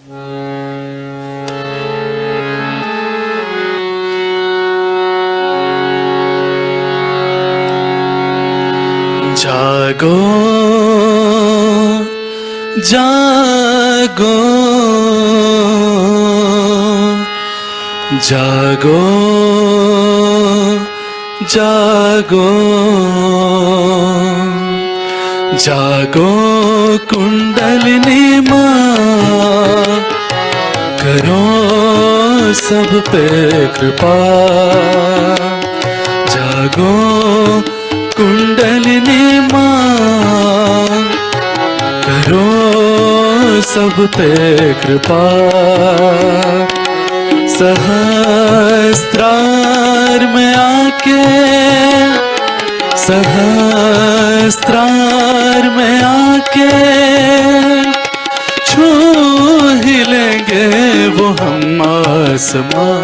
जागो जागो जागो जागो जागो कुंडलिनी माँ, करो सब पे कृपा। जागो कुंडलिनी माँ, करो सब पे कृपा। सहस्त्रार में आके, सहस्त्रार में आके छू ही लेंगे वो हम आसमां।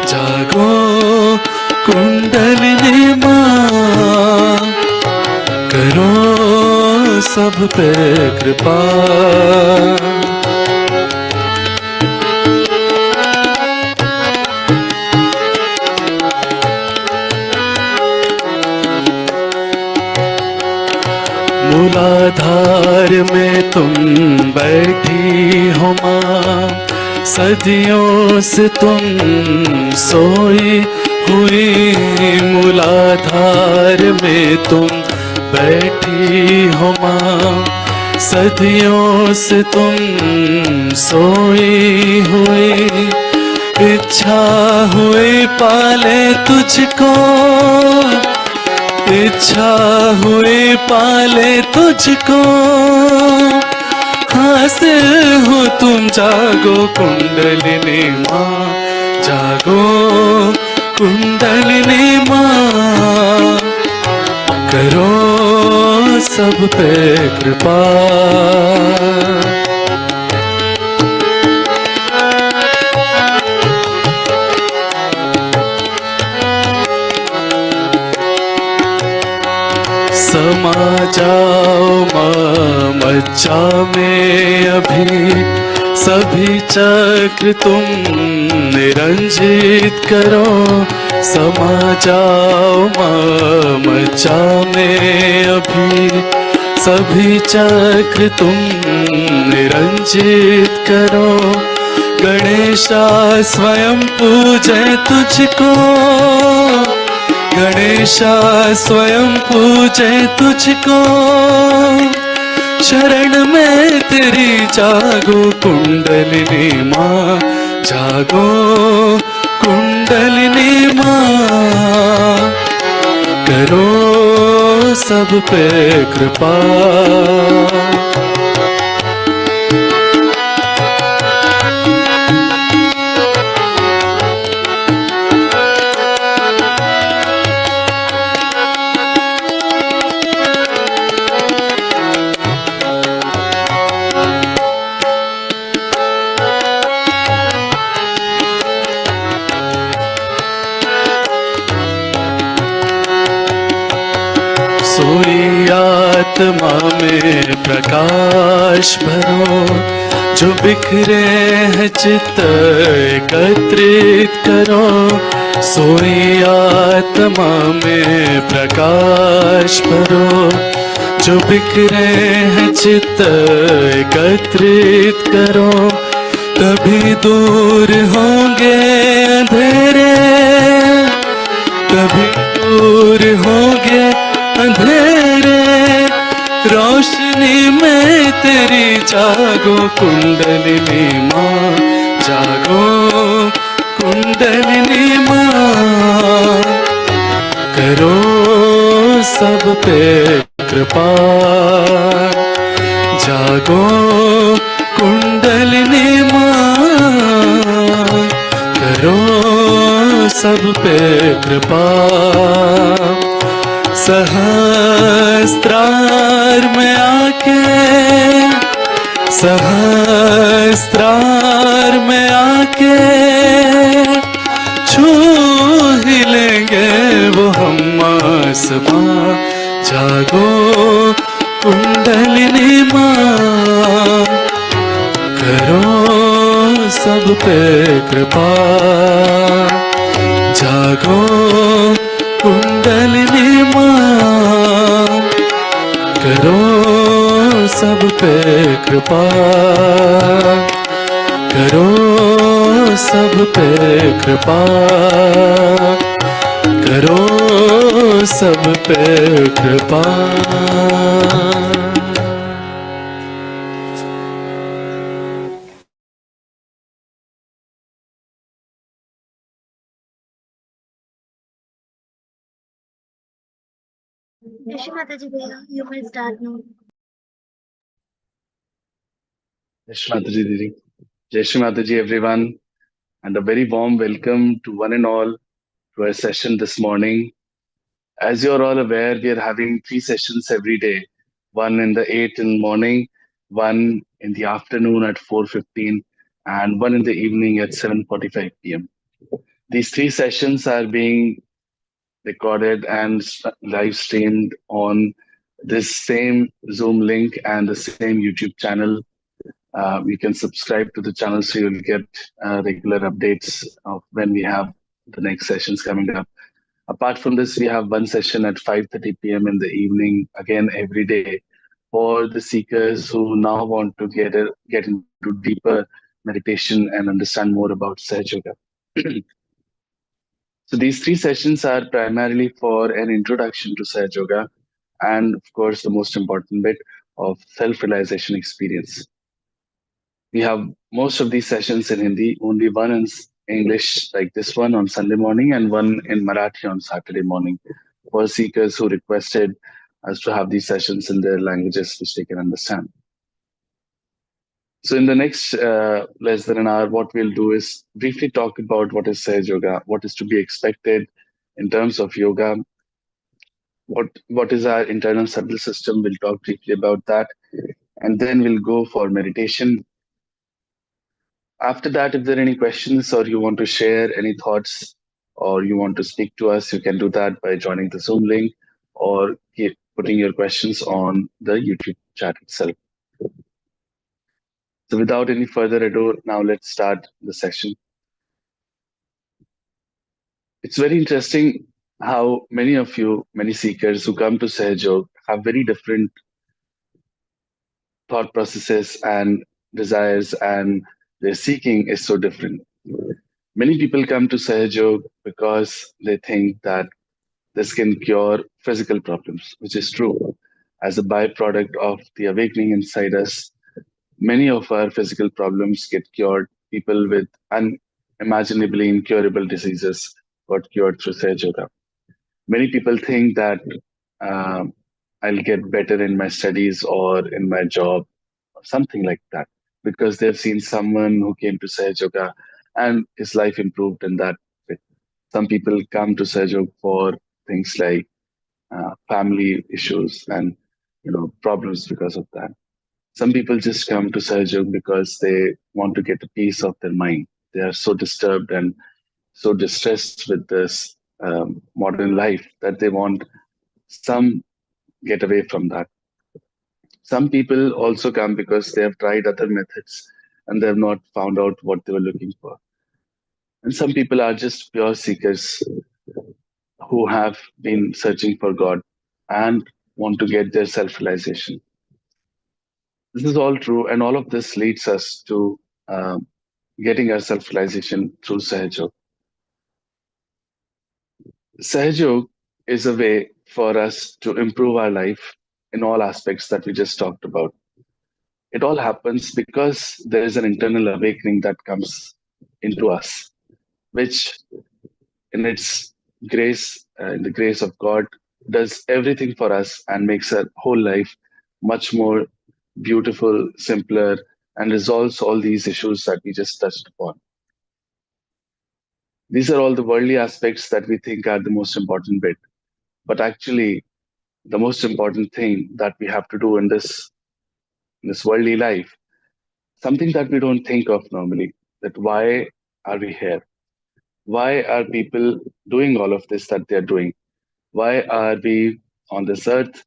जागो कुंडलिनी माँ, करो सब पे कृपा। मूलाधार में तुम बैठी हो माँ, सदियों से तुम सोई हुई। मूलाधार में तुम बैठी हो माँ, सदियों से तुम सोई हुई। इच्छा हुई पाले तुझको, इच्छा हुई पाले तुझको। हासिल हो तुम जागो कुंडलिनी माँ, जागो कुंडलिनी माँ, करो सब पे कृपा। समा जाओ माँ मज्जा में अभी, सभी चक्र तुम निरंजित करो। समा जाओ माँ मज्जा में अभी, सभी चक्र तुम निरंजित करो। गणेशा स्वयं पूजे तुझको, गणेशा स्वयं पूजे तुझको। शरण में तेरी जागो कुंडलिनी माँ, जागो कुंडलिनी माँ, करो सब पे कृपा। सोई आत्मा में प्रकाश भरो, जो बिखरे हैं चित्त एकत्रित करो। सोई आत्मा में प्रकाश भरो, जो बिखरे हैं चित्त एकत्रित करो। तभी दूर होंगे अंधेरे, तभी दूर होंगे अंधेरे। रोशनी में तेरी जागो कुंडलिनी माँ, जागो कुंडलिनी माँ, करो सब पे कृपा। जागो कुंडलिनी माँ, करो सब पे कृपा। सहस्त्रार में आके, सहस्त्रार में आके छू ही लेंगे वो हम आसमां। जागो कुंडलिनी माँ, करो सब पे कृपा जागो कुंडलिनी माँ करो सब पे कृपा करो सब पे कृपा करो सब पे कृपा Shree Mataji, you may start now. Jai Shri Mataji, Didi. Jai Shri Mataji, everyone, and a very warm welcome to one and all to our session this morning. As you're all aware, we are having three sessions every day, one in the 8 in the morning, one in the afternoon at 4:15, and one in the evening at 7:45 p.m. These three sessions are being recorded and live streamed on this same Zoom link and the same YouTube channel. You can subscribe to the channel so you'll get regular updates of when we have the next sessions coming up. Apart from this, we have one session at 5:30 p.m. in the evening, again every day, for the seekers who now want to get into deeper meditation and understand more about Sahaj Yoga. So these three sessions are primarily for an introduction to Sahaj Yoga and, of course, the most important bit of self-realization experience. We have most of these sessions in Hindi, only one in English, like this one on Sunday morning, and one in Marathi on Saturday morning for seekers who requested us to have these sessions in their languages which they can understand. So, in the next less than an hour, what we'll do is briefly talk about what is Sahaj Yoga, what is to be expected in terms of yoga, what is our internal subtle system. We'll talk briefly about that, and then we'll go for meditation. After that, if there are any questions or you want to share any thoughts or you want to speak to us, you can do that by joining the Zoom link or keep putting your questions on the YouTube chat itself. So, without any further ado, now let's start the session. It's very interesting how many of you, many seekers who come to Sahajog have very different thought processes and desires, and their seeking is so different. Many people come to Sahajog because they think that this can cure physical problems, which is true. As a byproduct of the awakening inside us, many of our physical problems get cured. People with unimaginably incurable diseases got cured through Sahaj Yoga. Many people think that um, I'll get better in my studies or in my job, or something like that, because they've seen someone who came to Sahaj Yoga and his life improved in that way. Some people come to Sahaj Yoga for things like family issues and problems because of that. Some people just come to Sahajog because they want to get a piece of their mind. They are so disturbed and so distressed with this modern life that they want some get away from that. Some people also come because they have tried other methods and they have not found out what they were looking for. And some people are just pure seekers who have been searching for God and want to get their self realization. This is all true, and all of this leads us to getting our self realization through Sahajog. Sahajog is a way for us to improve our life in all aspects that we just talked about. It all happens because there is an internal awakening that comes into us, which in its grace, in the grace of God, does everything for us and makes our whole life much more beautiful, simpler, and resolves all these issues that we just touched upon. These are all the worldly aspects that we think are the most important bit. But actually, the most important thing that we have to do in this worldly life, something that we don't think of normally, that why are we here? Why are people doing all of this that they're doing? Why are we on this earth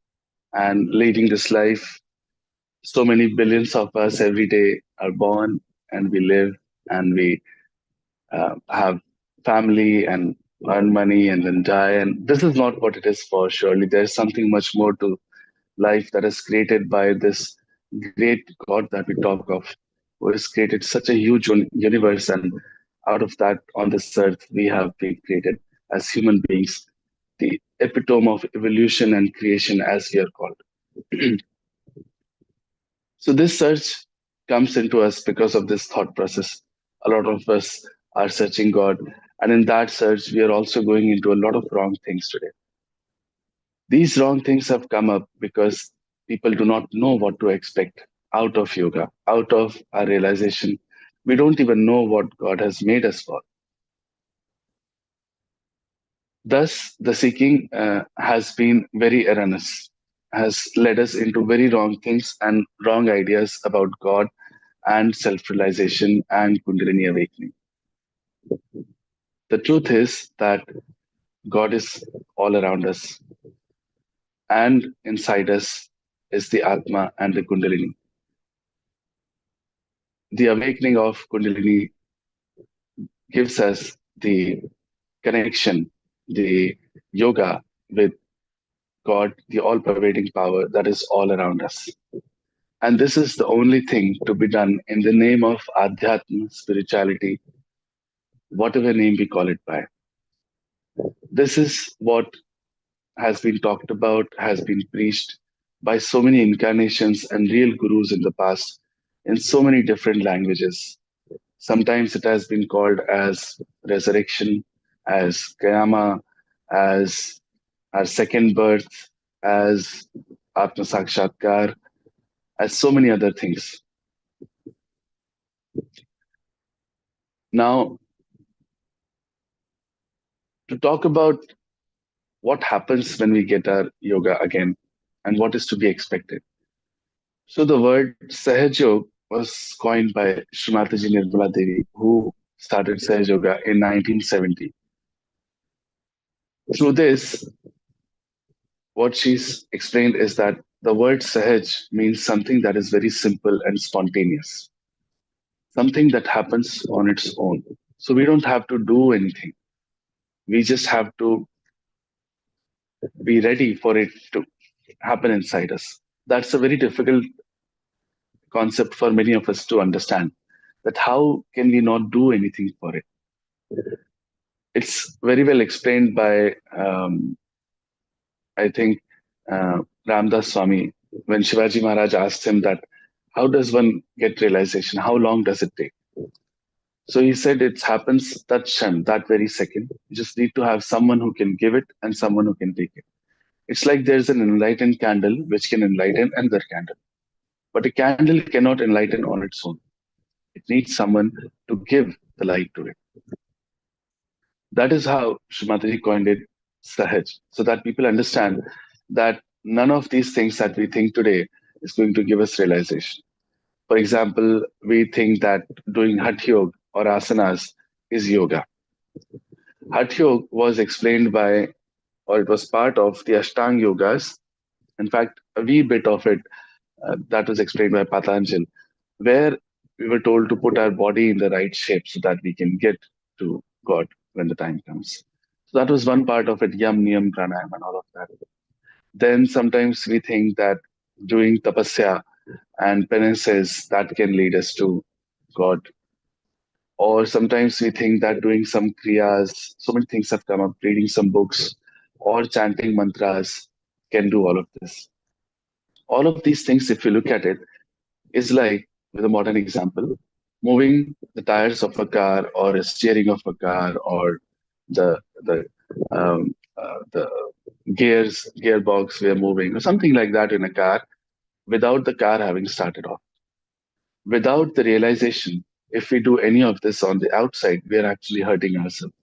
and leading this life? So many billions of us every day are born and we live. and we have family and earn money and then die. And this is not what it is for. Surely there's something much more to life that is created by this great God that we talk of, who has created such a huge universe. And out of that, on this earth, we have been created as human beings, the epitome of evolution and creation, as we are called. So this search comes into us because of this thought process. A lot of us are searching God, and in that search, we are also going into a lot of wrong things today. These wrong things have come up because people do not know what to expect out of yoga, out of our realization. We don't even know what God has made us for. Thus, the seeking has been very erroneous, has led us into very wrong things and wrong ideas about God and self realization and Kundalini awakening. The truth is that God is all around us, and inside us is the Atma and the Kundalini. The awakening of Kundalini gives us the connection, the yoga with God, the all pervading power that is all around us. And this is the only thing to be done in the name of Adhyatma, spirituality, whatever name we call it by. This is what has been talked about, has been preached by so many incarnations and real gurus in the past in so many different languages. Sometimes it has been called as resurrection, as Kayama, as our second birth, as Atma Sakshatkar, as so many other things. Now, to talk about what happens when we get our yoga again and what is to be expected. So, the word Sahaja was coined by Shree Mataji Nirmala Devi, who started Sahaja Yoga in 1970. Through this, what she's explained is that the word Sahaj means something that is very simple and spontaneous, something that happens on its own. So we don't have to do anything. We just have to be ready for it to happen inside us. That's a very difficult concept for many of us to understand. That how can we not do anything for it? It's very well explained by, I think, Ramdas Swami when Shivaji Maharaj asked him that, how does one get realization? How long does it take? So he said it happens that shan, that very second. You just need to have someone who can give it and someone who can take it. It's like there's an enlightened candle which can enlighten another candle. But a candle cannot enlighten on its own. It needs someone to give the light to it. That is how Srimataji coined it Sahaj, so that people understand that none of these things that we think today is going to give us realization. For example, we think that doing Hatha Yoga or asanas is yoga. Hatha Yoga was explained by, or it was part of the Ashtanga Yogas. In fact, a wee bit of it that was explained by Patanjali, where we were told to put our body in the right shape so that we can get to God when the time comes. So that was one part of it, yam, niyam, pranayam, and all of that. Then sometimes we think that doing tapasya and penances that can lead us to God. Or sometimes we think that doing some kriyas, so many things have come up, reading some books or chanting mantras can do all of this. All of these things, if you look at it, is like, with a modern example, moving the tires of a car or a steering of a car or the gearbox we are moving or something like that in a car without the car having started off. Without the realization, if we do any of this on the outside, we are actually hurting ourselves.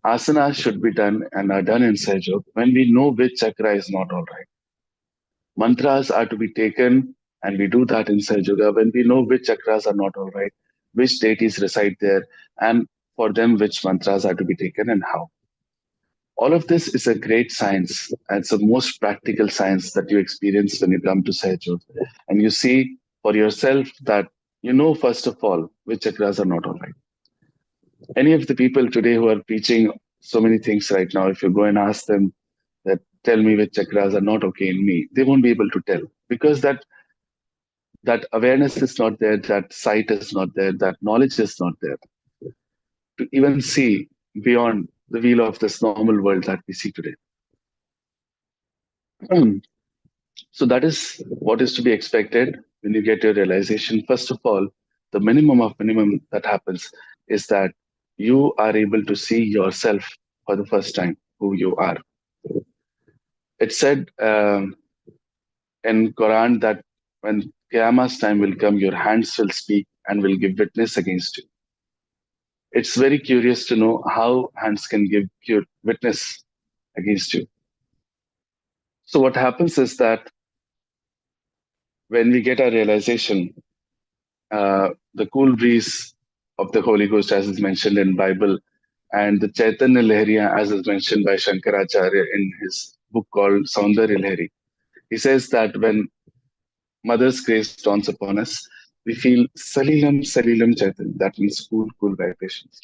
Asanas should be done and are done in Sahaj when we know which chakra is not all right. Mantras are to be taken, and we do that in Sahaj Yoga when we know which chakras are not all right, which deities reside there, and for them, which mantras are to be taken and how. All of this is a great science, and it's the most practical science that you experience when you come to Sahaj Yoga. And you see for yourself that you know, first of all, which chakras are not all right. Any of the people today who are preaching so many things right now, if you go and ask them that tell me which chakras are not okay in me, they won't be able to tell because that awareness is not there, that sight is not there, that knowledge is not there to even see beyond the wheel of this normal world that we see today. So that is what is to be expected when you get your realization. First of all, the minimum of minimum that happens is that you are able to see yourself for the first time, who you are. It said in Quran that when Qiyamah's time will come, your hands will speak and will give witness against you. It's very curious to know how hands can give witness against you. So what happens is that when we get our realization, the cool breeze of the Holy Ghost, as is mentioned in Bible, and the Chaitanya Lahariya, as is mentioned by Shankaracharya in his book called Saundarya Lahari. He says that when Mother's grace dawns upon us, we feel Salilam Salilam Chaitanya. That means cool, cool vibrations.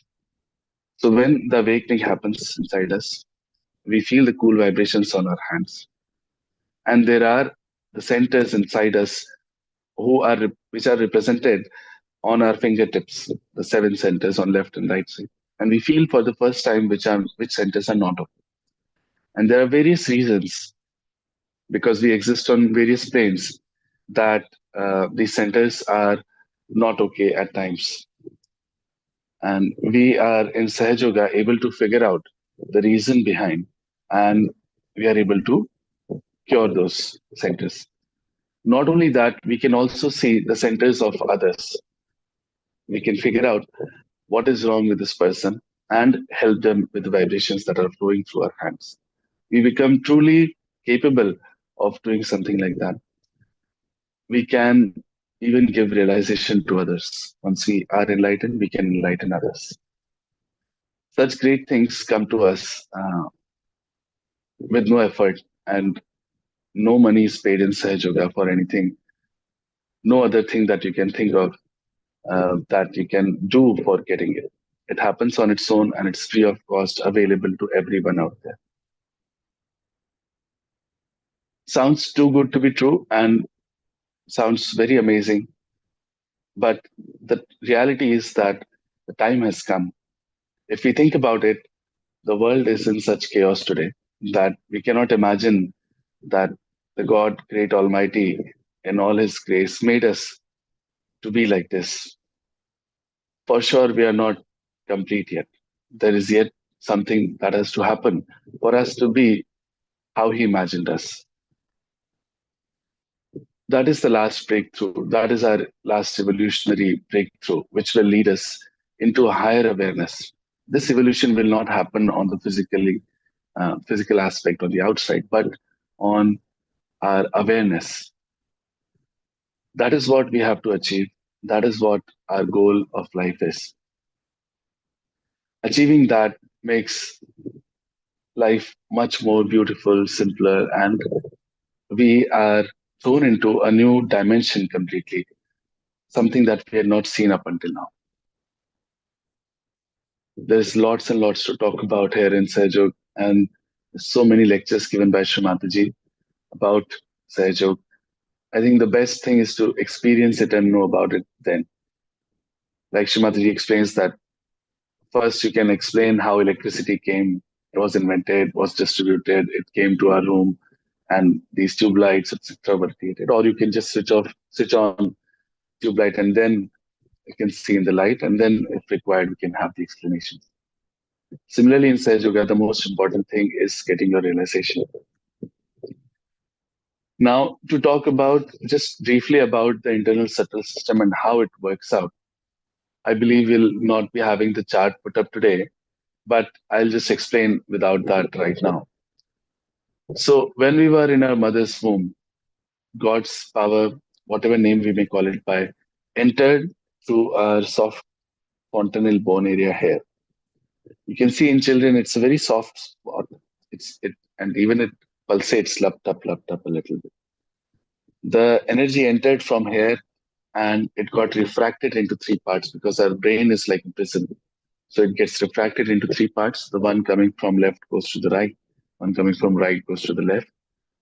So when the awakening happens inside us, we feel the cool vibrations on our hands. And there are the centers inside us which are represented on our fingertips, the seven centers on left and right side. And we feel for the first time which centers are not open. And there are various reasons because we exist on various planes that these centers are not okay at times. And we are in Sahaj Yoga able to figure out the reason behind, and we are able to cure those centers. Not only that, we can also see the centers of others. We can figure out what is wrong with this person and help them with the vibrations that are flowing through our hands. We become truly capable of doing something like that. We can even give realization to others. Once we are enlightened, we can enlighten others. Such great things come to us with no effort, and no money is paid in Sahaj Yoga for anything. No other thing that you can think of that you can do for getting it. It happens on its own and it's free of cost, available to everyone out there. Sounds too good to be true and sounds very amazing. But the reality is that the time has come. If we think about it, the world is in such chaos today that we cannot imagine that the God, great Almighty, in all His grace, made us to be like this. For sure, we are not complete yet. There is yet something that has to happen for us to be how He imagined us. That is the last breakthrough. That is our last evolutionary breakthrough, which will lead us into a higher awareness. This evolution will not happen on the physical aspect on the outside, but on our awareness. That is what we have to achieve. That is what our goal of life is. Achieving that makes life much more beautiful, simpler, and we are thrown into a new dimension completely, something that we had not seen up until now. There's lots and lots to talk about here in Sahajog, and so many lectures given by Shree Mataji about Sahajog. I think the best thing is to experience it and know about it then. Like Shree Mataji explains that first you can explain how electricity came, it was invented, was distributed, it came to our room, and these tube lights, etc., were created. Or you can just switch on tube light, and then you can see in the light, and then, if required, we can have the explanation. Similarly, in Sahaj Yoga, the most important thing is getting your realization. Now, to talk about just briefly about the internal subtle system and how it works out, I believe we'll not be having the chart put up today, but I'll just explain without that right now. So, when we were in our mother's womb, God's power, whatever name we may call it by, entered through our soft fontanel bone area here. You can see in children, it's a very soft spot. And even it pulsates, lupped up a little bit. The energy entered from here and it got refracted into three parts because our brain is like a prism. So it gets refracted into three parts. The one coming from left goes to the right, one coming from right goes to the left.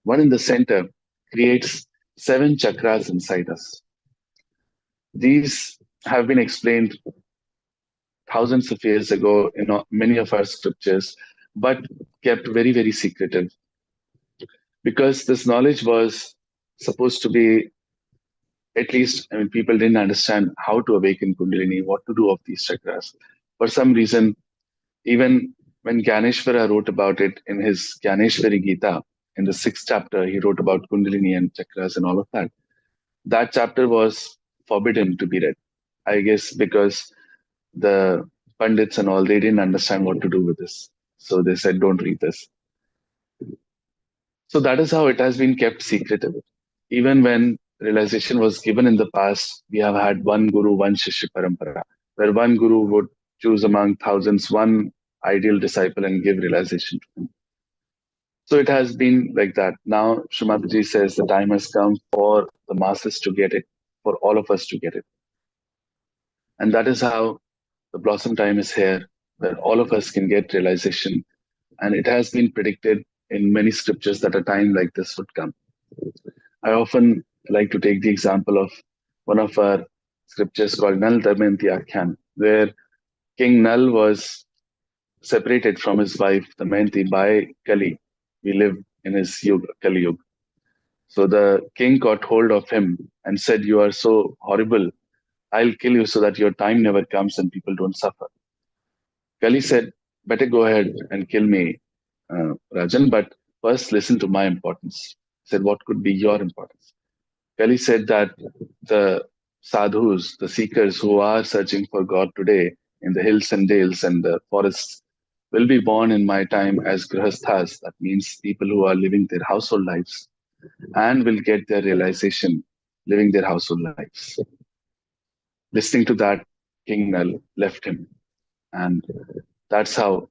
One in the center creates seven chakras inside us. These have been explained thousands of years ago in many of our scriptures, but kept very, very secretive because this knowledge was supposed to be, at least, I mean, people didn't understand how to awaken Kundalini, what to do of these chakras. For some reason, even when Ganeshwara wrote about it in his Ganeshwari Gita, in the sixth chapter, he wrote about Kundalini and chakras and all of that. That chapter was forbidden to be read, I guess, because the pundits and all, they didn't understand what to do with this. So they said, don't read this. So that is how it has been kept secretive. Even when realization was given in the past, we have had one guru, one shishya parampara, where one guru would choose among thousands one ideal disciple and give realization to him. So it has been like that. Now, Srimataji says the time has come for the masses to get it, for all of us to get it. And that is how the blossom time is here, where all of us can get realization. And it has been predicted in many scriptures that a time like this would come. I often like to take the example of one of our scriptures called Nal Damayanti Akhyan, where King Nal was separated from his wife Damayanti by Kali. We live in his Yuga, Kali Yuga. So the king caught hold of him and said, "You are so horrible. I'll kill you so that your time never comes and people don't suffer." Kali said, "Better go ahead and kill me, Rajan, but first listen to my importance." He said, "What could be your importance?" Kali said that the sadhus, the seekers who are searching for God today in the hills and dales and the forests, will be born in my time as grihasthas. That means people who are living their household lives and will get their realization living their household lives. Listening to that, King Nal left him. And that's how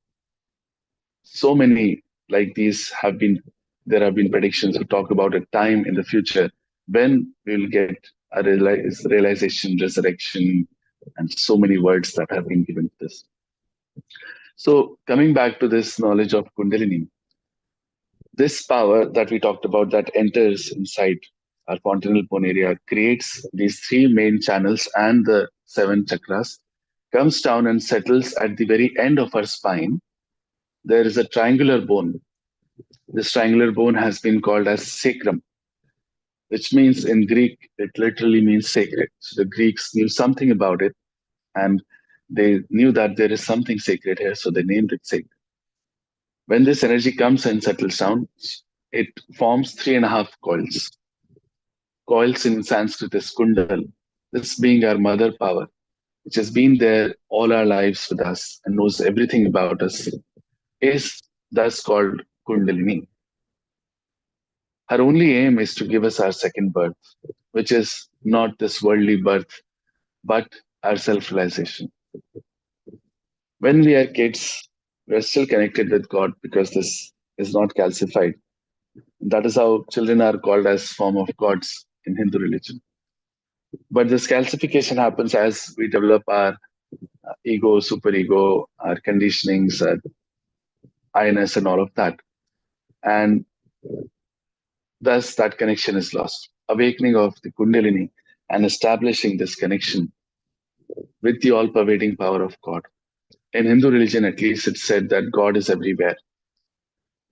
so many like these have been, there have been predictions who talk about a time in the future when we'll get a realization, resurrection, and so many words that have been given to this. So coming back to this knowledge of Kundalini, this power that we talked about that enters inside our fontanel bone area creates these three main channels and the seven chakras, comes down and settles at the very end of our spine. There is a triangular bone. This triangular bone has been called as sacrum, which means in Greek, it literally means sacred. So the Greeks knew something about it and they knew that there is something sacred here, so they named it sacred. When this energy comes and settles down, it forms three and a half coils. Coils in Sanskrit is kundal, this being our mother power, which has been there all our lives with us and knows everything about us, is thus called Kundalini. Her only aim is to give us our second birth, which is not this worldly birth, but our self realization. When we are kids, we are still connected with God because this is not calcified. That is how children are called as form of gods in Hindu religion. But this calcification happens as we develop our ego, superego, our conditionings, INS, and all of that. And thus that connection is lost. Awakening of the Kundalini and establishing this connection with the all pervading power of God. In Hindu religion, at least, it's said that God is everywhere.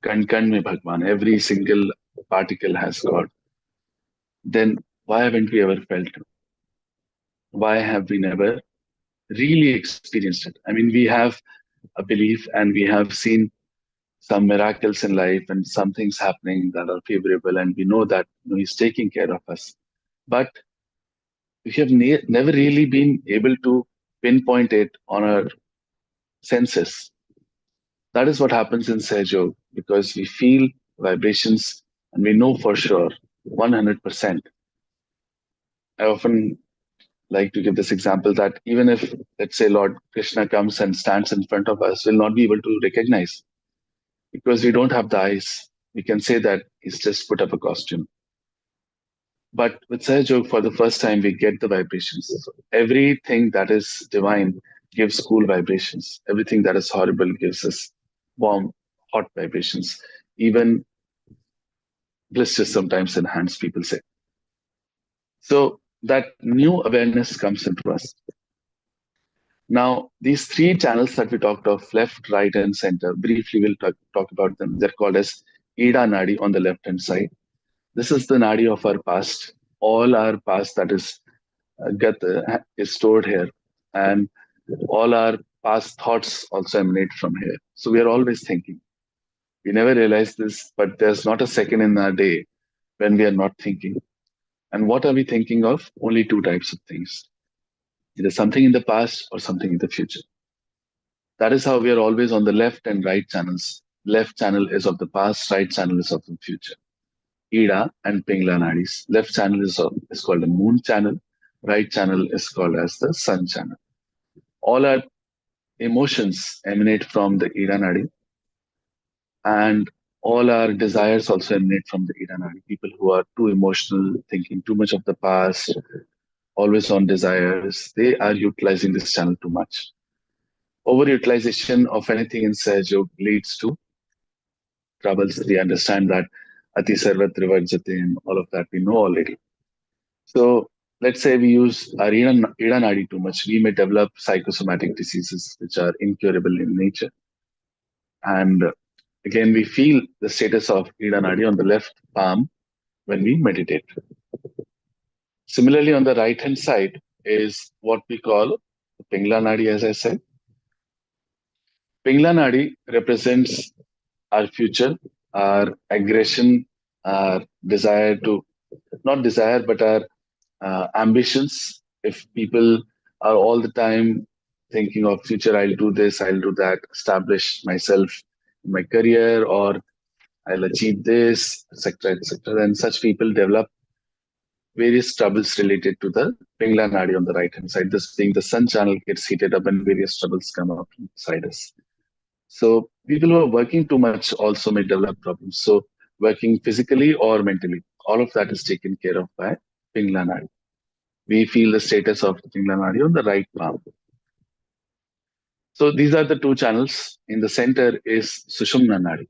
Kan kan mein Bhagwan, every single particle has God. Then why haven't we ever felt it? Why have we never really experienced it? I mean, we have a belief and we have seen some miracles in life and some things happening that are favorable, and we know that He's taking care of us. But we have never really been able to pinpoint it on our senses. That is what happens in Sahaja because we feel vibrations and we know for sure 100%. I often like to give this example that even if, let's say, Lord Krishna comes and stands in front of us, we'll not be able to recognize because we don't have the eyes. We can say that he's just put up a costume. But with Sahaj Yoga, for the first time, we get the vibrations. So everything that is divine gives cool vibrations. Everything that is horrible gives us warm, hot vibrations. Even blisters sometimes enhance, people say. So that new awareness comes into us. Now, these three channels that we talked of, left, right, and center, briefly we'll talk about them. They're called as Ida Nadi on the left hand side. This is the Nadi of our past. All our past that is stored here. And all our past thoughts also emanate from here. So we are always thinking. We never realize this, but there's not a second in our day when we are not thinking. And what are we thinking of? Only two types of things, either something in the past or something in the future. That is how we are always on the left and right channels. Left channel is of the past, right channel is of the future. Ida and Pingla Nadis. Left channel is called the moon channel, right channel is called as the sun channel. All our emotions emanate from the Ida Nadi, and all our desires also emanate from the Ida Nadi. People who are too emotional, thinking too much of the past, always on desires, they are utilizing this channel too much. Overutilization of anything in Sahaj Yoga leads to troubles. We understand that Ati Sarvat Trivarjate and all of that we know already. So let's say we use our Ida Nadi too much, we may develop psychosomatic diseases which are incurable in nature. And again, we feel the status of Ida Nadi on the left palm when we meditate. Similarly, on the right hand side is what we call Pingla Nadi, as I said. Pingla Nadi represents our future, our aggression, our desire to, not desire, but our ambitions. If people are all the time thinking of future, I'll do this, I'll do that, establish myself in my career, or I'll achieve this, etc., etc., then such people develop various troubles related to the Pingla Nadi on the right hand side. This being the sun channel gets heated up and various troubles come up inside us. So people who are working too much also may develop problems. So working physically or mentally, all of that is taken care of by Pingla Nadi. We feel the status of the Pingla Nadi on the right palm. So these are the two channels. In the center is Sushumna Nadi.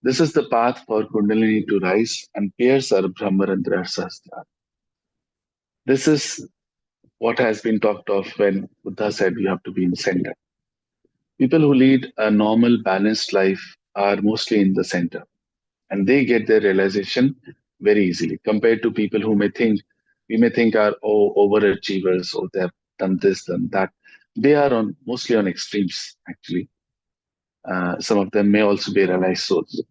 This is the path for Kundalini to rise and pierce our Brahmarandra Sahasrara. This is what has been talked of when Buddha said you have to be in center. People who lead a normal, balanced life are mostly in the center, and they get their realization very easily compared to people who we may think are overachievers, or they have done this, done that. They are on mostly on extremes actually. Some of them may also be realized souls.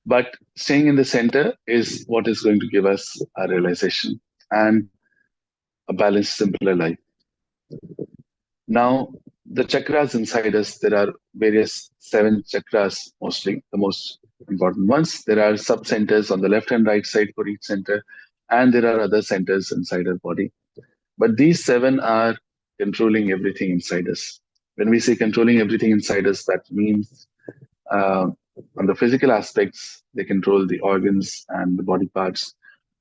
But staying in the center is what is going to give us a realization and a balanced, simpler life. Now, the chakras inside us, there are various 7 chakras, mostly the most important ones. There are sub centers on the left and right side for each center, and there are other centers inside our body. But these 7 are controlling everything inside us. When we say controlling everything inside us, that means uh, on the physical aspects, they control the organs and the body parts.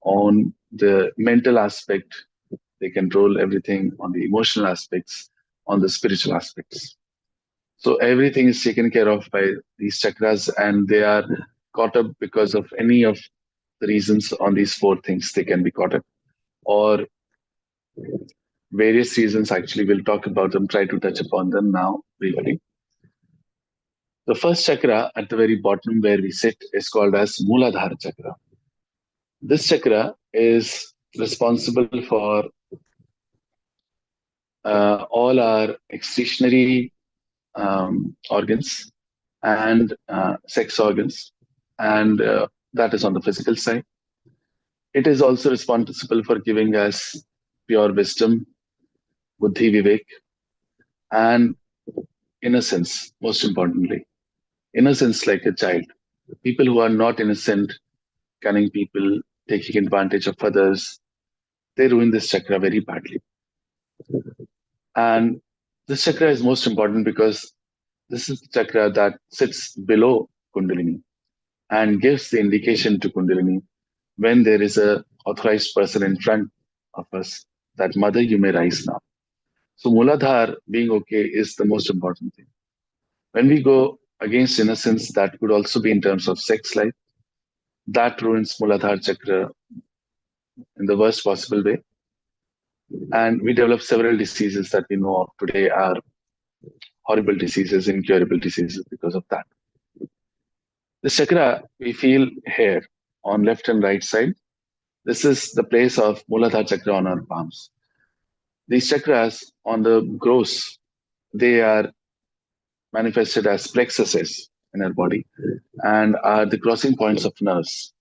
On the mental aspect, they control everything. On the emotional aspects, on the spiritual aspects. So everything is taken care of by these chakras, and they are caught up because of any of the reasons on these 4 things they can be caught up, or various reasons. Actually, we'll talk about them, try to touch upon them now briefly. The first chakra at the very bottom where we sit is called as Mooladhara chakra. This chakra is responsible for all our excretionary organs and sex organs, and that is on the physical side. It is also responsible for giving us pure wisdom, buddhi, vivek, and innocence, most importantly. Innocence like a child. People who are not innocent, cunning people, taking advantage of others, they ruin this chakra very badly. And this chakra is most important because this is the chakra that sits below Kundalini and gives the indication to Kundalini when there is a authorized person in front of us, that mother, you may rise now. So Muladhar being okay is the most important thing. When we go against innocence, that could also be in terms of sex life. That ruins Muladhar Chakra in the worst possible way. And we develop several diseases that we know of today are horrible diseases, incurable diseases because of that. The chakra we feel here on left and right side. This is the place of Muladhara chakra on our palms. These chakras on the gross, they are manifested as plexuses in our body and are the crossing points of nerves.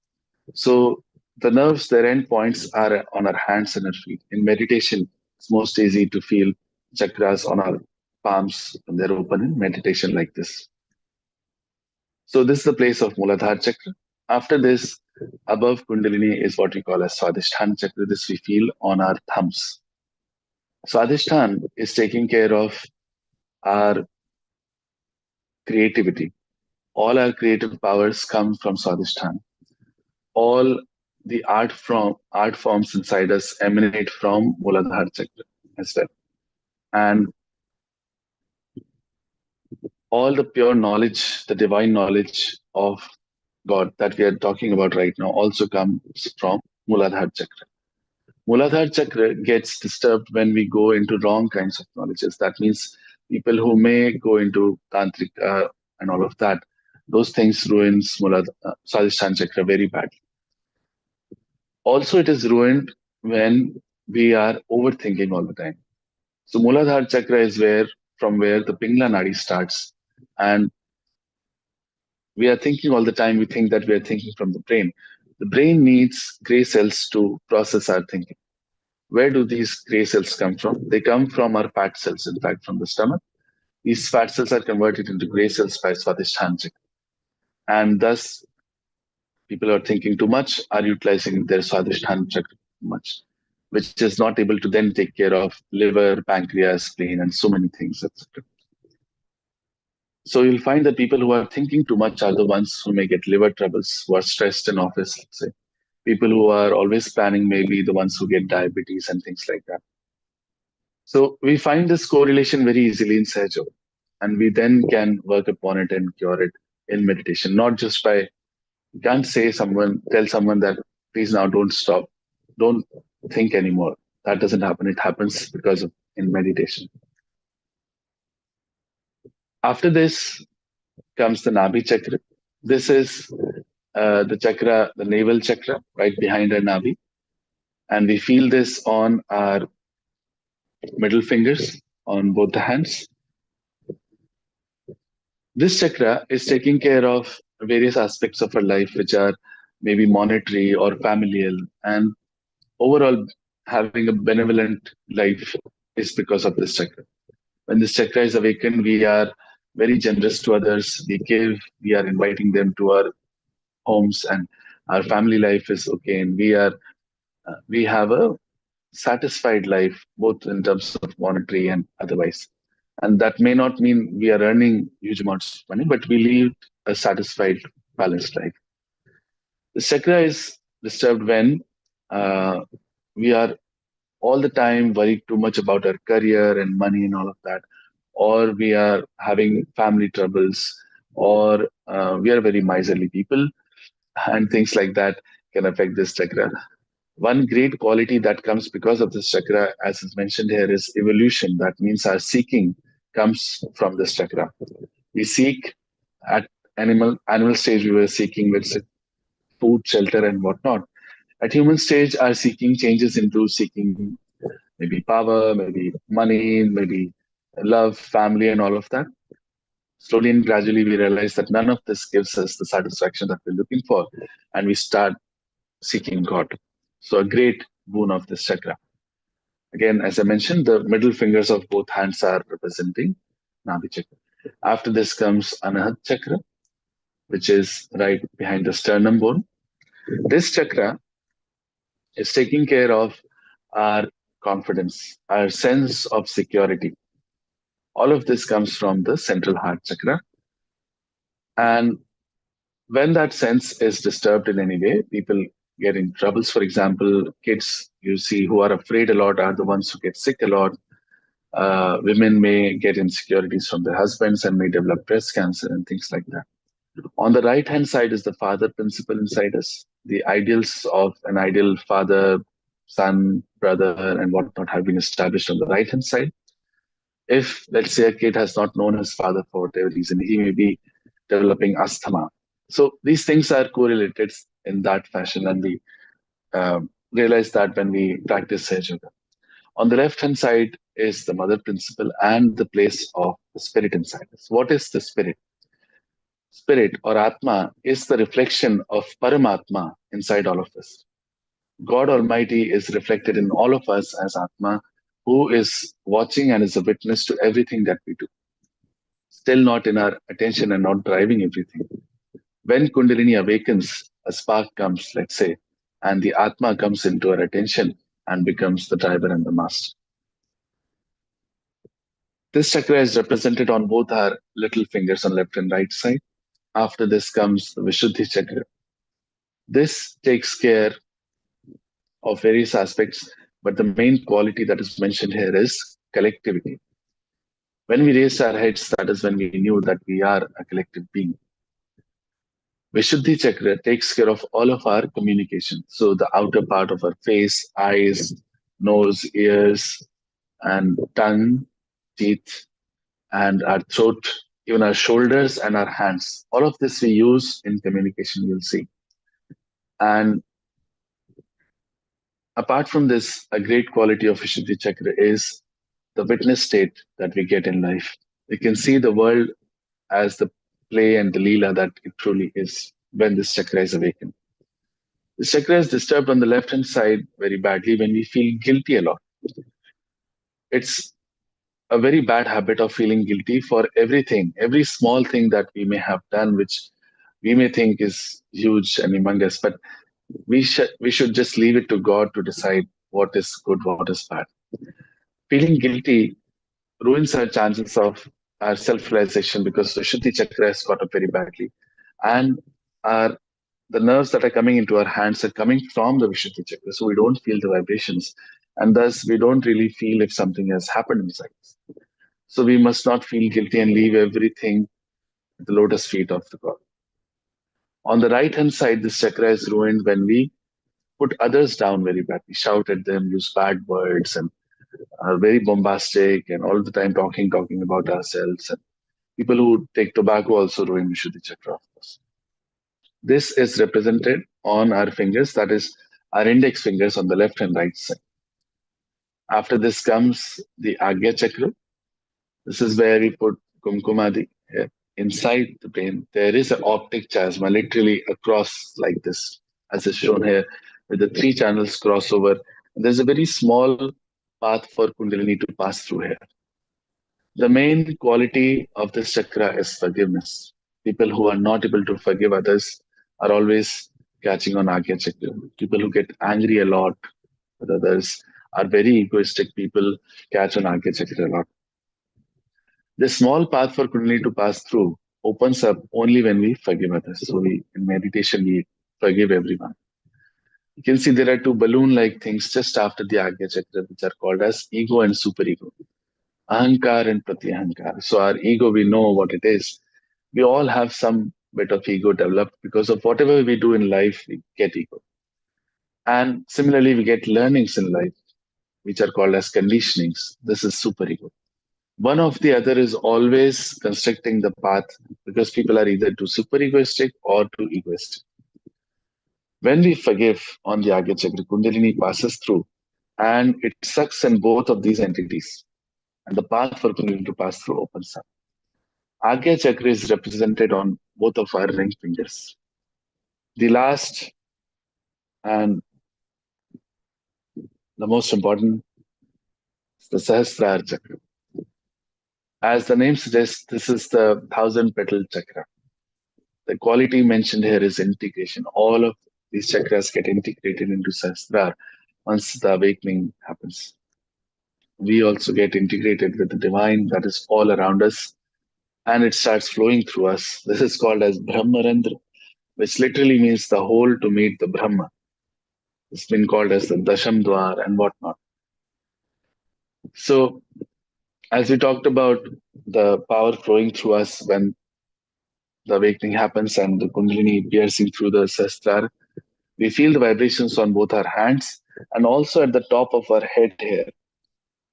So the nerves, their end points are on our hands and our feet. In meditation, it's most easy to feel chakras on our palms when they're open in meditation like this. So this is the place of Muladhara chakra. After this, above Kundalini is what we call as Swadhisthana chakra. This we feel on our thumbs. Swadhisthana is taking care of our creativity. All our creative powers come from Swadhisthana. All the art forms inside us emanate from Muladhara chakra as well. And all the pure knowledge, the divine knowledge of God that we are talking about right now also comes from Muladhara chakra. Muladhara chakra gets disturbed when we go into wrong kinds of knowledges. That means people who may go into tantric and all of that, those things ruins Swadhisthana chakra very badly. Also, it is ruined when we are overthinking all the time. So Muladhara chakra is where the Pingla Nadi starts, and we are thinking all the time. We think that we are thinking from the brain. The brain needs gray cells to process our thinking. Where do these gray cells come from? They come from our fat cells, in fact, from the stomach. These fat cells are converted into gray cells by Swadhisthana chakra, and thus people are thinking too much, are utilizing their Swadhisthana chakra too much, which is not able to then take care of liver, pancreas, spleen, and so many things, etc. So you'll find that people who are thinking too much are the ones who may get liver troubles, who are stressed in office, let's say. People who are always planning may be the ones who get diabetes and things like that. So we find this correlation very easily in Sahaja, and we then can work upon it and cure it in meditation, not just by, you can't tell someone that please now don't stop, don't think anymore. That doesn't happen. It happens because of in meditation. After this comes the Nabi chakra. This is the chakra, the navel chakra, right behind our Nabi. And we feel this on our middle fingers on both the hands. This chakra is taking care of various aspects of our life, which are maybe monetary or familial, and overall having a benevolent life is because of this chakra. When this chakra is awakened, we are very generous to others. We give, we are inviting them to our homes, and our family life is okay, and we have a satisfied life, both in terms of monetary and otherwise. And that may not mean we are earning huge amounts of money, but we lead a satisfied, balanced life. The chakra is disturbed when we are all the time worried too much about our career and money and all of that, or we are having family troubles, or we are very miserly people, and things like that can affect this chakra. One great quality that comes because of this chakra, as is mentioned here, is evolution. That means our seeking comes from this chakra. We seek at animal stage. We were seeking with food, shelter, and whatnot. At human stage, our seeking changes into seeking maybe power, maybe money, maybe love, family, and all of that. Slowly and gradually, we realize that none of this gives us the satisfaction that we're looking for, and we start seeking God. So, a great boon of this chakra. Again, as I mentioned, the middle fingers of both hands are representing Nabhi chakra. After this comes Anahat chakra, which is right behind the sternum bone. This chakra is taking care of our confidence, our sense of security. All of this comes from the central heart chakra. And when that sense is disturbed in any way, people get in troubles. For example, kids you see who are afraid a lot are the ones who get sick a lot. Women may get insecurities from their husbands and may develop breast cancer and things like that. On the right hand side is the father principle inside us. The ideals of an ideal father, son, brother, and whatnot have been established on the right hand side. If, let's say, a kid has not known his father for whatever reason, he may be developing asthma. So these things are correlated in that fashion, and we realize that when we practice Sage Yoga. On the left hand side is the mother principle and the place of the spirit inside us. What is the spirit? Spirit or Atma is the reflection of Paramatma inside all of us. God Almighty is reflected in all of us as Atma, who is watching and is a witness to everything that we do, still not in our attention and not driving everything. When Kundalini awakens, a spark comes, let's say, and the Atma comes into our attention and becomes the driver and the master. This chakra is represented on both our little fingers on left and right side. After this comes the Vishuddhi chakra. This takes care of various aspects, but the main quality that is mentioned here is collectivity. When we raised our heads, that is when we knew that we are a collective being. Vishuddhi chakra takes care of all of our communication. So the outer part of our face, eyes, nose, ears, and tongue, teeth, and our throat, even our shoulders and our hands. All of this we use in communication, you'll see. And apart from this, a great quality of Vishuddhi chakra is the witness state that we get in life. We can see the world as the play and the leela that it truly is when this chakra is awakened. This chakra is disturbed on the left hand side very badly when we feel guilty a lot. It's a very bad habit of feeling guilty for everything, every small thing that we may have done, which we may think is huge and humongous, but we should just leave it to God to decide what is good, what is bad. Feeling guilty ruins our chances of our self-realization because the Shuddhi chakra has got up very badly. And our the nerves that are coming into our hands are coming from the Vishuddhi chakra, so we don't feel the vibrations. And thus we don't really feel if something has happened inside us. So we must not feel guilty and leave everything at the lotus feet of the God. On the right hand side, this chakra is ruined when we put others down very badly, shout at them, use bad words, and are very bombastic and all the time talking about ourselves. And people who take tobacco also ruin Vishuddhi chakra, of course. This is represented on our fingers, that is, our index fingers on the left and right side. After this comes the Agya chakra. This is where we put Kumkumadi here. Inside the brain, there is an optic chiasma, literally across like this, as is shown here, with the three channels crossover. There's a very small path for Kundalini to pass through here. The main quality of this chakra is forgiveness. People who are not able to forgive others are always catching on Agya chakra. People who get angry a lot with others are very egoistic people, catch on Agya chakra a lot. This small path for Kundalini to pass through opens up only when we forgive others. So in meditation, we forgive everyone. You can see there are two balloon-like things just after the Agya chakra, which are called as ego and superego. Ahankar and Pratyahankar. So our ego, we know what it is. We all have some bit of ego developed because of whatever we do in life, we get ego. And similarly, we get learnings in life, which are called as conditionings. This is superego. One of the other is always constricting the path because people are either too super egoistic or too egoistic. When we forgive on the Agya Chakra, Kundalini passes through and it sucks in both of these entities, and the path for Kundalini to pass through opens up. Agya Chakra is represented on both of our ring fingers. The last and the most important is the Sahasrara Chakra. As the name suggests, this is the thousand petal chakra. The quality mentioned here is integration. All of these chakras get integrated into Sahasrara once the awakening happens. We also get integrated with the divine that is all around us and it starts flowing through us. This is called as Brahmarandra, which literally means the whole to meet the Brahma. It's been called as the Dasham Dwar and whatnot. So, as we talked about the power flowing through us when the awakening happens and the Kundalini piercing through the Sahasrara, we feel the vibrations on both our hands and also at the top of our head here.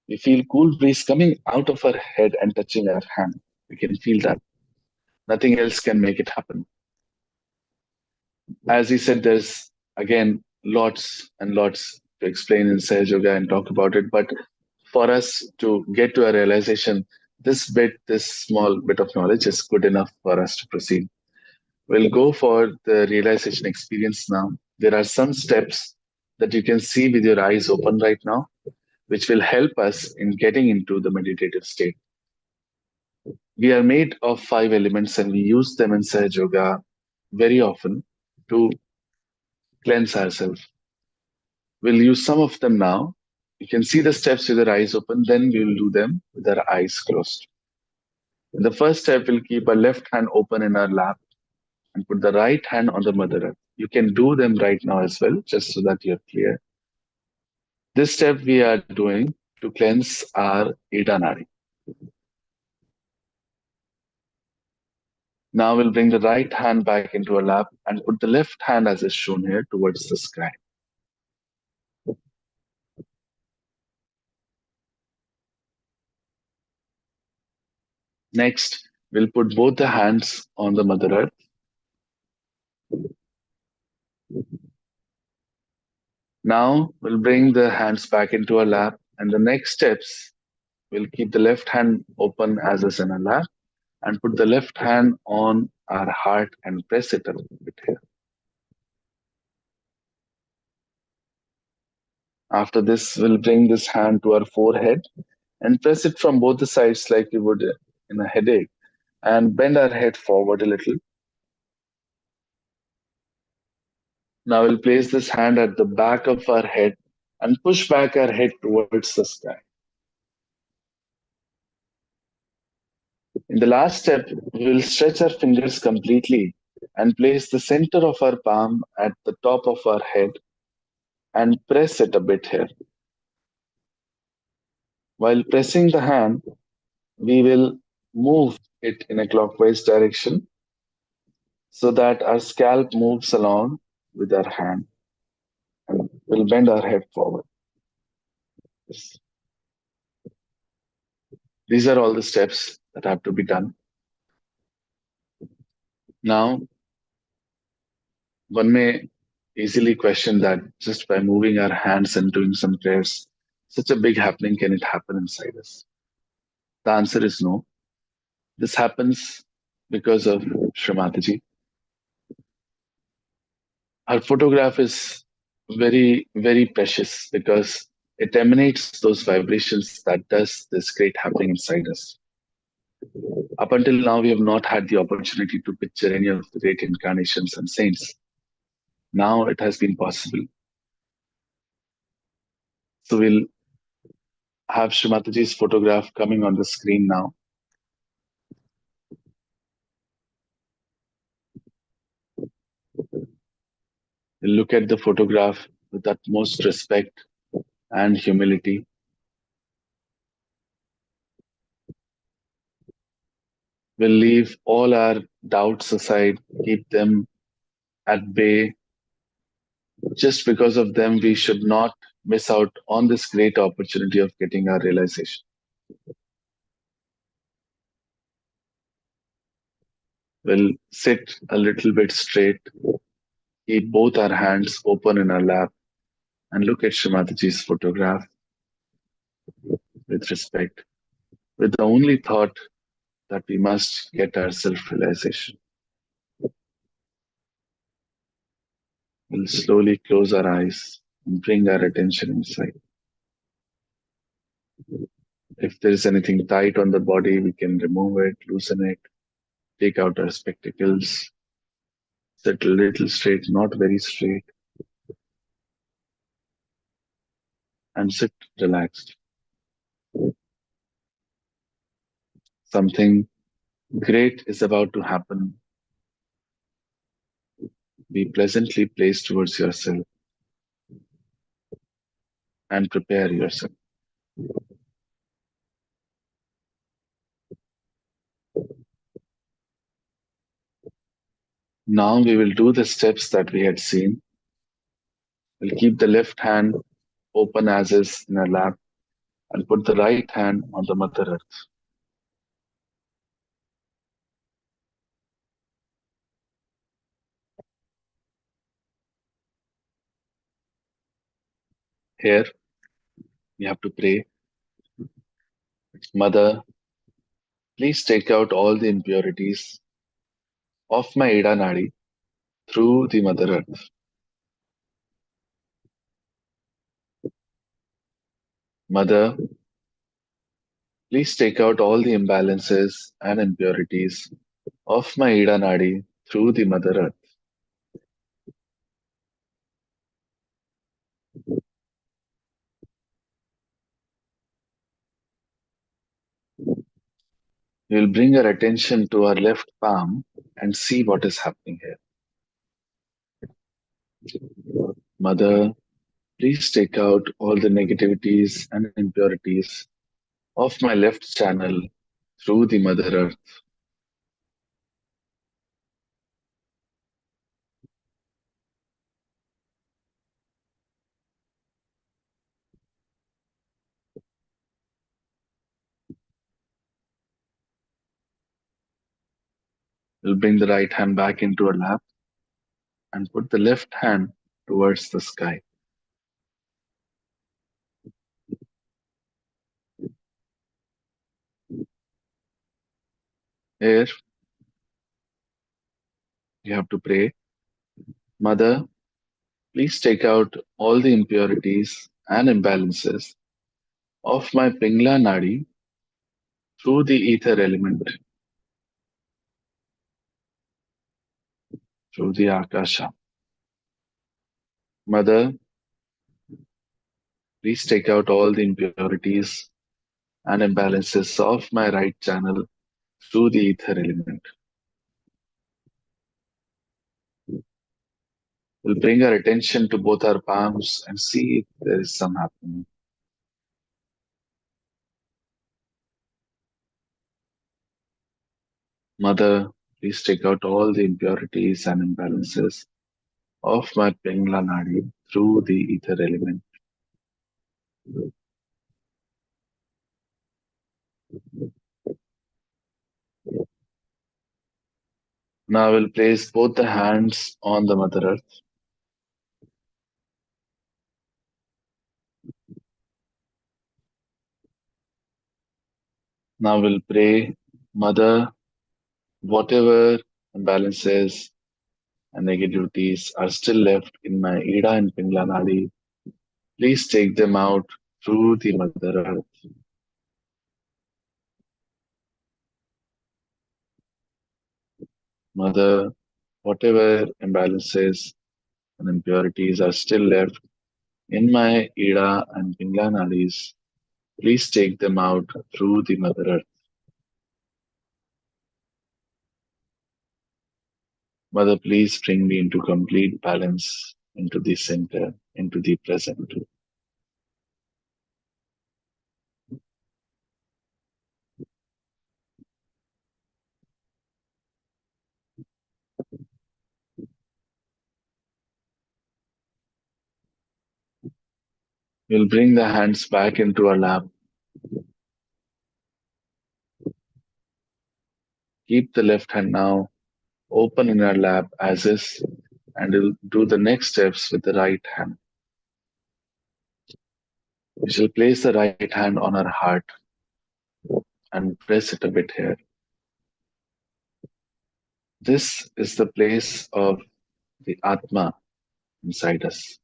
We feel cool breeze coming out of our head and touching our hand. We can feel that. Nothing else can make it happen. As he said, there's again lots and lots to explain in Sahaj Yoga and talk about it. But for us to get to a realization, this small bit of knowledge is good enough for us to proceed. We'll go for the realization experience now. There are some steps that you can see with your eyes open right now, which will help us in getting into the meditative state. We are made of five elements and we use them in Sahaj Yoga very often to cleanse ourselves. We'll use some of them now. You can see the steps with your eyes open, then we'll do them with our eyes closed. In the first step, we'll keep our left hand open in our lap and put the right hand on the Mother Earth. You can do them right now as well, just so that you're clear. This step we are doing to cleanse our Ida Nadi. Now we'll bring the right hand back into our lap and put the left hand as is shown here towards the sky. Next, we'll put both the hands on the Mother Earth. Now we'll bring the hands back into our lap, and the next steps we'll keep the left hand open as is in our lap and put the left hand on our heart and press it a little bit here. After this, we'll bring this hand to our forehead and press it from both the sides like we would in a headache and bend our head forward a little. Now we'll place this hand at the back of our head and push back our head towards the sky. In the last step, we will stretch our fingers completely and place the center of our palm at the top of our head and press it a bit here. While pressing the hand, we will move it in a clockwise direction so that our scalp moves along with our hand and we'll bend our head forward. These are all the steps that have to be done. Now, one may easily question that just by moving our hands and doing some prayers, such a big happening, can it happen inside us? The answer is no. This happens because of Shree Mataji. Her photograph is very, very precious because it emanates those vibrations that does this great happening inside us. Up until now, we have not had the opportunity to picture any of the great incarnations and saints. Now it has been possible. So we'll have Shree Mataji's photograph coming on the screen now. We'll look at the photograph with utmost respect and humility. We'll leave all our doubts aside, keep them at bay. Just because of them, we should not miss out on this great opportunity of getting our realization. We'll sit a little bit straight, keep both our hands open in our lap, and look at Shree Mataji's photograph with respect, with the only thought that we must get our self-realization. We'll slowly close our eyes and bring our attention inside. If there is anything tight on the body, we can remove it, loosen it, take out our spectacles, sit a little straight, not very straight, and sit relaxed. Something great is about to happen. Be pleasantly placed towards yourself. and prepare yourself. Now we will do the steps that we had seen. We'll keep the left hand open as is in our lap and put the right hand on the Mother Earth. Here, you have to pray, Mother, please take out all the impurities of my Ida Nadi through the Mother Earth. Mother, please take out all the imbalances and impurities of my Ida Nadi through the Mother Earth. We will bring our attention to our left palm and see what is happening here. Mother, please take out all the negativities and impurities of my left channel through the Mother Earth. We'll bring the right hand back into our lap and put the left hand towards the sky. Here, you have to pray, Mother, please take out all the impurities and imbalances of my Pingla Nadi through the ether element, through the Akasha. Mother, please take out all the impurities and imbalances of my right channel through the ether element. We'll bring our attention to both our palms and see if there is some happening. Mother, please take out all the impurities and imbalances of my Pingla Nadi through the ether element. Now we'll place both the hands on the Mother Earth. Now we'll pray, Mother, whatever imbalances and negativities are still left in my Ida and Pingla Nadi, please take them out through the Mother Earth. Mother, whatever imbalances and impurities are still left in my Ida and Pingla Nadis, please take them out through the Mother Earth. Mother, please bring me into complete balance, into the center, into the present. We'll bring the hands back into our lap. Keep the left hand now open in our lap as is, and we'll do the next steps with the right hand. We shall place the right hand on our heart and press it a bit here. This is the place of the Atma inside us.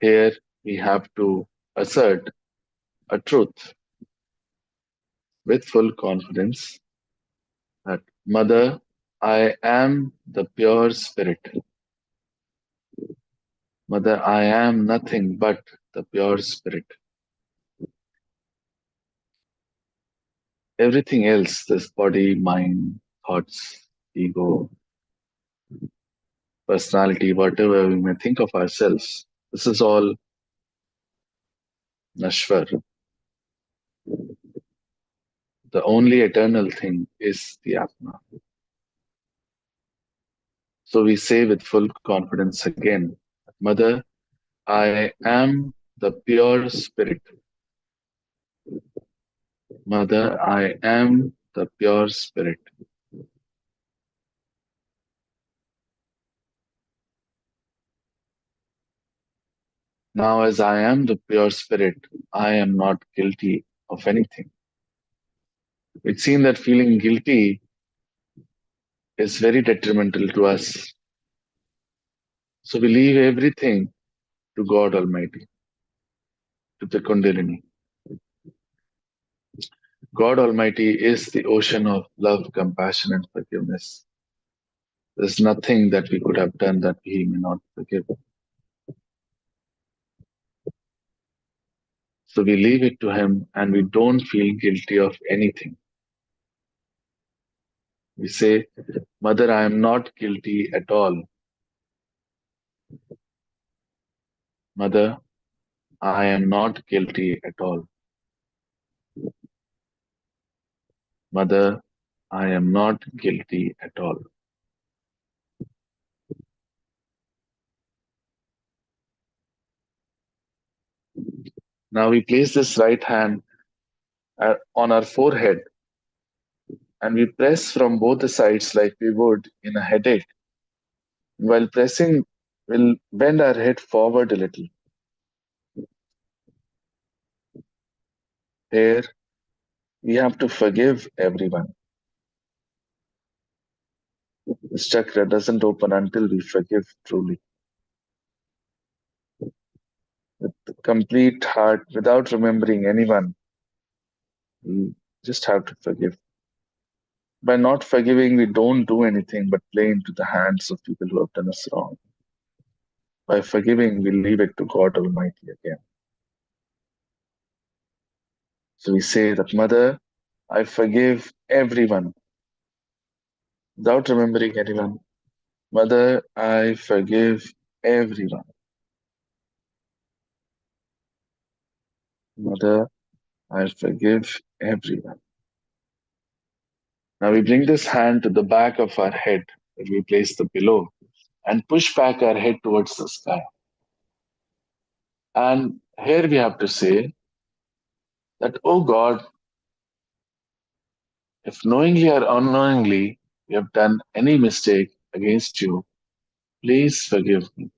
Here we have to assert a truth with full confidence that Mother, I am the pure spirit. Mother, I am nothing but the pure spirit. Everything else, this body, mind, thoughts, ego, personality, whatever we may think of ourselves, this is all Nashwar. The only eternal thing is the Atma. So we say with full confidence again, Mother, I am the pure spirit. Mother, I am the pure spirit. Now, as I am the pure spirit, I am not guilty of anything. It seems that feeling guilty is very detrimental to us. So we leave everything to God Almighty, to the Kundalini. God Almighty is the ocean of love, compassion, and forgiveness. There's nothing that we could have done that He may not forgive. So we leave it to Him and we don't feel guilty of anything. We say, Mother, I am not guilty at all. Mother, I am not guilty at all. Mother, I am not guilty at all. Now we place this right hand on our forehead and we press from both the sides like we would in a headache. While pressing, we'll bend our head forward a little. Here, we have to forgive everyone. This chakra doesn't open until we forgive truly. With the complete heart, without remembering anyone, we just have to forgive. By not forgiving, we don't do anything but play into the hands of people who have done us wrong. By forgiving, we leave it to God Almighty again. So we say that, Mother, I forgive everyone without remembering anyone. Mother, I forgive everyone. Mother, I forgive everyone. Now we bring this hand to the back of our head where we place the pillow and push back our head towards the sky. And here we have to say that, oh God, if knowingly or unknowingly we have done any mistake against you, please forgive me.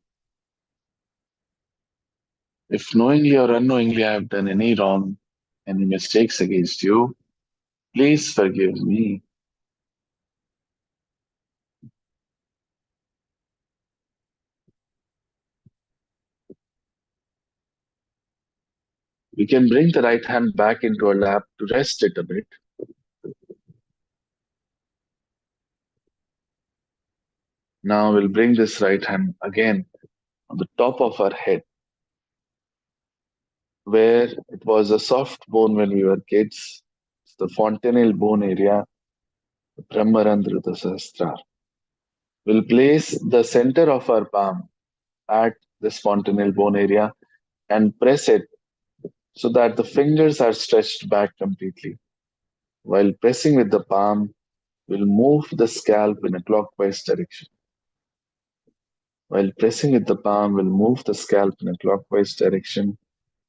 If knowingly or unknowingly I have done any wrong, any mistakes against you, please forgive me. We can bring the right hand back into our lap to rest it a bit. Now we'll bring this right hand again on the top of our head, where it was a soft bone when we were kids. It's the fontanelle bone area, the Brahmarandra, the Sahasrara. We'll place the center of our palm at this fontanelle bone area and press it so that the fingers are stretched back completely. While pressing with the palm, we'll move the scalp in a clockwise direction. While pressing with the palm, we'll move the scalp in a clockwise direction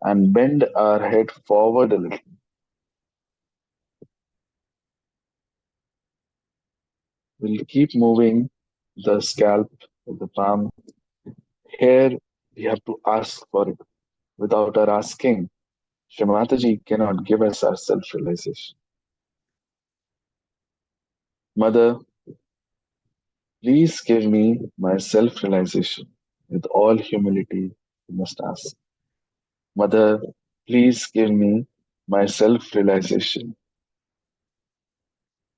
and bend our head forward a little. We'll keep moving the scalp with the palm. Here, we have to ask for it. Without our asking, Shree Mataji cannot give us our self-realization. Mother, please give me my self-realization. With all humility, you must ask. Mother, please give me my self-realization.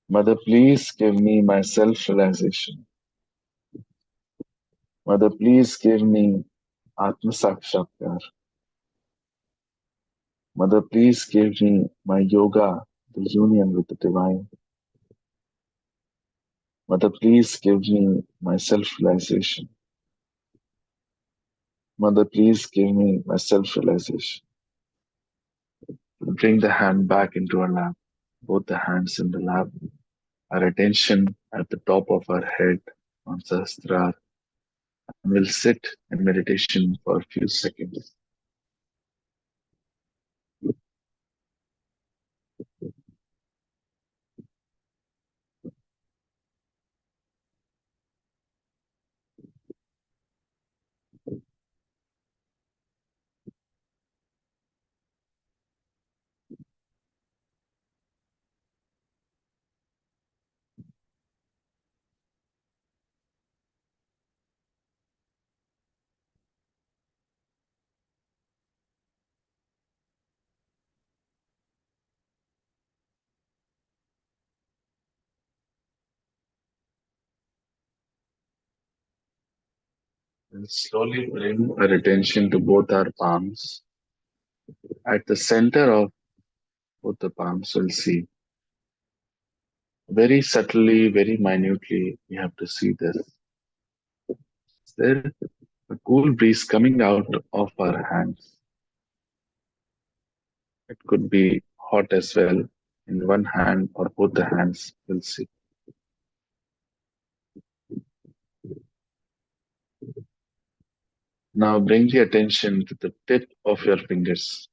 Mother, please give me my self-realization. Mother, please give me Atma Sakshakar. Mother, please give me my yoga, the union with the divine. Mother, please give me my self-realization. Mother, please give me my self realization. Bring the hand back into our lap, both the hands in the lap, our attention at the top of our head on Sahasrara, and we'll sit in meditation for a few seconds. We'll slowly bring our attention to both our palms. At the center of both the palms, we'll see very subtly, very minutely, we have to see this. Is there a cool breeze coming out of our hands? It could be hot as well in one hand or both the hands. We'll see. Now bring the attention to the tip of your fingers.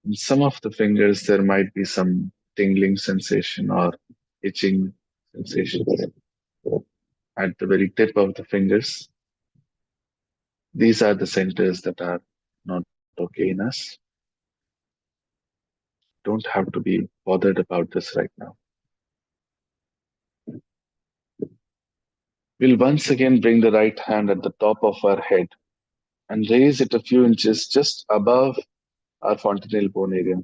In some of the fingers, there might be some tingling sensation or itching sensation at the very tip of the fingers. These are the centers that are not okay in us. Don't have to be bothered about this right now. We'll once again bring the right hand at the top of our head and raise it a few inches just above our fontanelle bone area.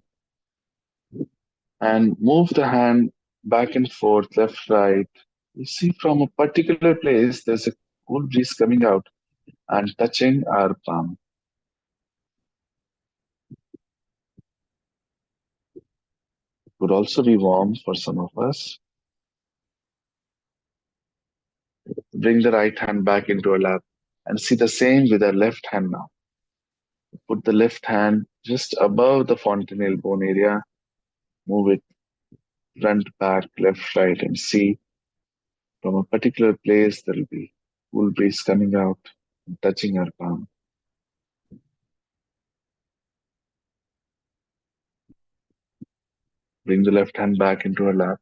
And move the hand back and forth, left, right. You see, from a particular place, there's a cool breeze coming out and touching our palm. It could also be warm for some of us. Bring the right hand back into our lap and see the same with our left hand now. Put the left hand just above the fontanelle bone area, move it front, back, left, right, and see from a particular place there will be cool breeze coming out and touching our palm. Bring the left hand back into our lap.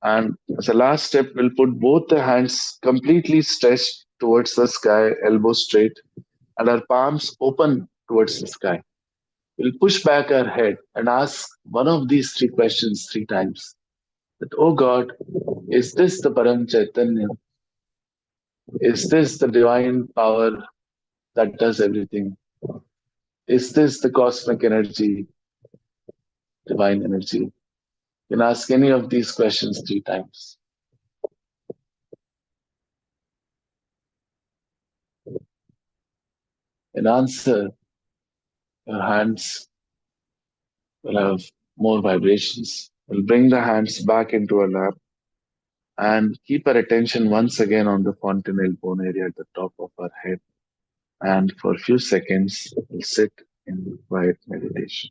And as a last step, we'll put both the hands completely stretched towards the sky, elbows straight, and our palms open towards the sky. We'll push back our head and ask one of these three questions three times. That, oh God, is this the Param Chaitanya? Is this the divine power that does everything? Is this the cosmic energy, divine energy? You can ask any of these questions three times. In answer, your hands will have more vibrations. We'll bring the hands back into our lap and keep our attention once again on the fontanelle bone area at the top of our head. And for a few seconds, we'll sit in quiet meditation.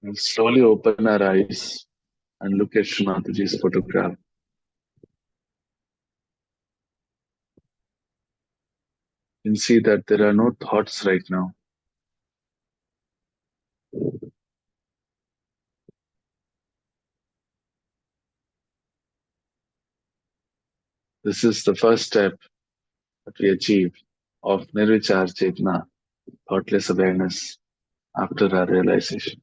We'll slowly open our eyes and look at Shree Mataji's photograph. You can see that there are no thoughts right now. This is the first step that we achieve of Nirvichar Chetna, thoughtless awareness, after our realization.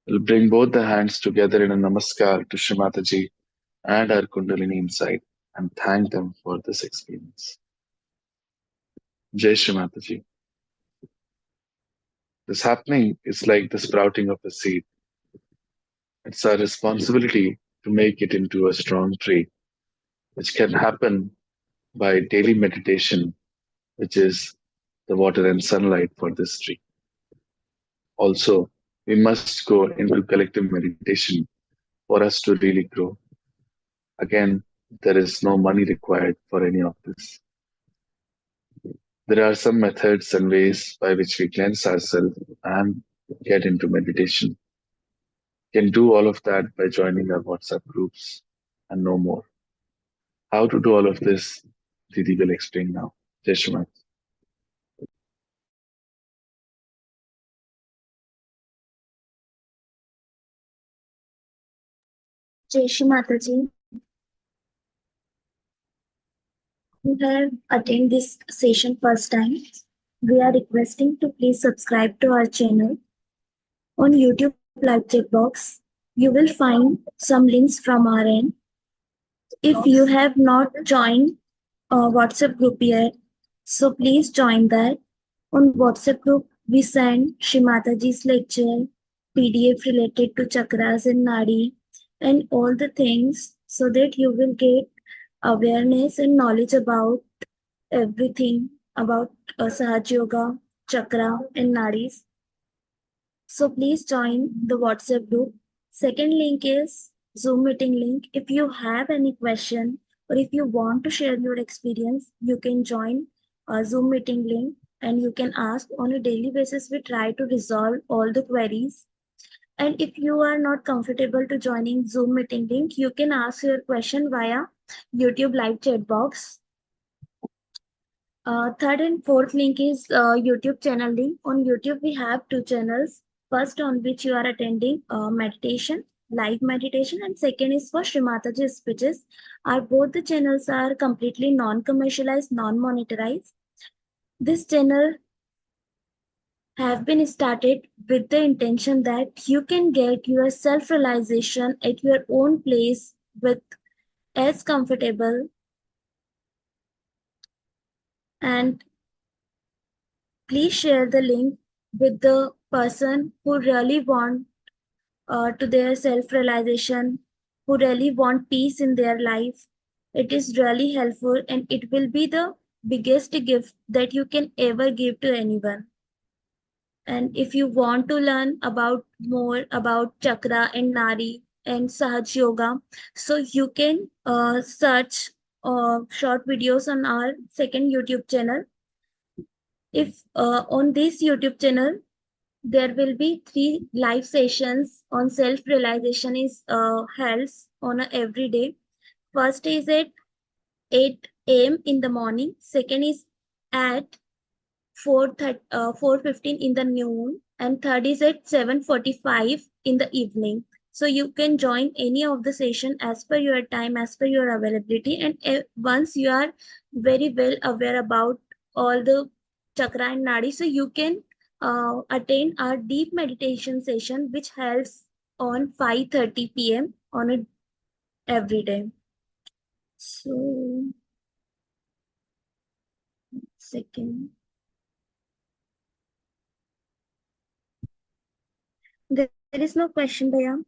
We'll bring both the hands together in a namaskar to Shree Mataji and our Kundalini inside and thank them for this experience. Jai Shri Mataji. This happening is like the sprouting of a seed. It's our responsibility to make it into a strong tree, which can happen by daily meditation, which is the water and sunlight for this tree. Also, we must go into collective meditation for us to really grow. Again, there is no money required for any of this. There are some methods and ways by which we cleanse ourselves and get into meditation. Can do all of that by joining our WhatsApp groups and no more. How to do all of this, Didi will explain now. Jai Shri Mat. Jai Shri Mataji, who have attended this session first time, we are requesting to please subscribe to our channel. On YouTube live chat box, you will find some links from our end. If you have not joined a WhatsApp group yet, so please join that. On WhatsApp group, we send Shri Mataji's lecture, PDF related to chakras and nadi, and all the things so that you will get awareness and knowledge about everything about Sahaja Yoga, chakra, and nadis. So please join the WhatsApp group. Second link is Zoom meeting link. If you have any question or if you want to share your experience, you can join a Zoom meeting link and you can ask on a daily basis. We try to resolve all the queries. And if you are not comfortable to joining Zoom meeting link, you can ask your question via YouTube live chat box. Third and fourth link is YouTube channel link. On YouTube, we have two channels. First, on which you are attending meditation, live meditation, and second is for Shri Mataji speeches. Our both the channels are completely non-commercialized, non-monetized. This channel have been started with the intention that you can get your self-realization at your own place with as comfortable and please share the link with the person who really want to their self-realization, who really want peace in their life. It is really helpful and it will be the biggest gift that you can ever give to anyone. And if you want to learn about more about chakra and nari and Sahaj Yoga, so you can search short videos on our second YouTube channel. If on this YouTube channel, there will be 3 live sessions on self-realization is held on a every day. First is at 8 a.m. in the morning. Second is at 4:15 in the noon. And third is at 7:45 in the evening. So you can join any of the session as per your time, as per your availability. And once you are very well aware about all the chakra and nadi, so you can attend our deep meditation session, which helps on 5:30 p.m. on a every day. So, second. There is no question, Bhaiya.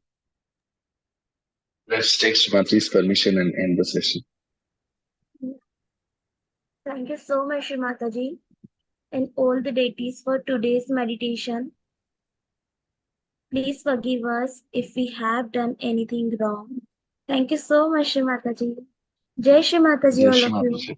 Let's take Srimati's permission and end the session. Thank you so much, Shri Mataji, and all the deities for today's meditation. Please forgive us if we have done anything wrong. Thank you so much, Shri Mataji. Jai Shri Mataji, Jai all Shri of you. Mataji.